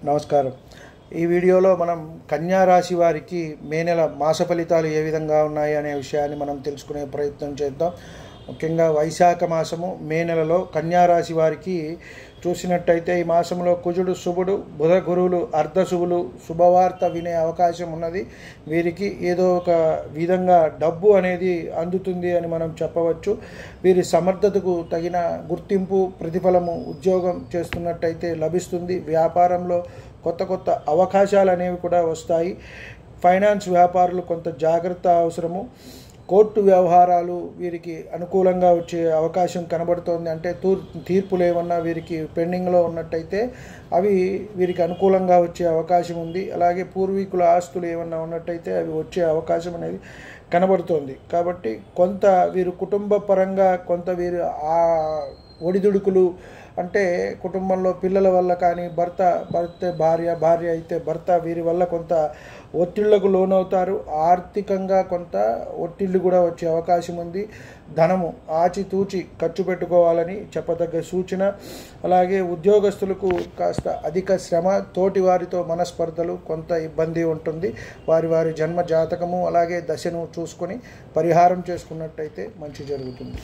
నమస్కారం. ఈ వీడియోలో మనం కన్యా రాశి వారికి మే నెల మాస ఫలితాలు ఏ విధంగా ఉన్నాయి అనే విషయాన్ని మనం తెలుసుకునే ప్రయత్నం చేద్దాం. ముఖ్యంగా వైశాఖ మాసము మే నెలలో కన్యా రాశి వారికి చూసినట్టయితే ఈ మాసంలో కుజుడు, శుభుడు, బుధ, గురువులు అర్ధశుభులు శుభవార్త వినే అవకాశం ఉన్నది. వీరికి ఏదో ఒక విధంగా డబ్బు అనేది అందుతుంది అని మనం చెప్పవచ్చు. వీరి సమర్థతకు తగిన గుర్తింపు, ప్రతిఫలము ఉద్యోగం చేస్తున్నట్టయితే లభిస్తుంది. వ్యాపారంలో కొత్త అవకాశాలు అనేవి కూడా వస్తాయి. ఫైనాన్స్ వ్యాపారులు కొంత జాగ్రత్త అవసరము. కోర్టు వ్యవహారాలు వీరికి అనుకూలంగా వచ్చే అవకాశం కనబడుతోంది. అంటే తీర్పులు ఏమన్నా వీరికి పెండింగ్లో ఉన్నట్టయితే అవి వీరికి అనుకూలంగా వచ్చే అవకాశం ఉంది. అలాగే పూర్వీకుల ఆస్తులు ఏమన్నా ఉన్నట్టయితే అవి వచ్చే అవకాశం అనేది కనబడుతోంది. కాబట్టి కొంత వీరు కుటుంబ పరంగా కొంత వీరు ఒడిదుడుకులు, అంటే కుటుంబంలో పిల్లల వల్ల కానీ, భర్త భార్య అయితే భర్త, వీరి వల్ల కొంత ఒత్తిళ్లకు లోనవుతారు. ఆర్థికంగా కొంత ఒత్తిళ్లు కూడా వచ్చే అవకాశం ఉంది. ధనము ఆచితూచి ఖర్చు పెట్టుకోవాలని చెప్పదగ్గ సూచన. అలాగే ఉద్యోగస్తులకు కాస్త అధిక శ్రమ, తోటి వారితో మనస్పర్ధలు, కొంత ఇబ్బంది ఉంటుంది. వారి జన్మ జాతకము అలాగే దశను చూసుకొని పరిహారం చేసుకున్నట్టయితే మంచి జరుగుతుంది.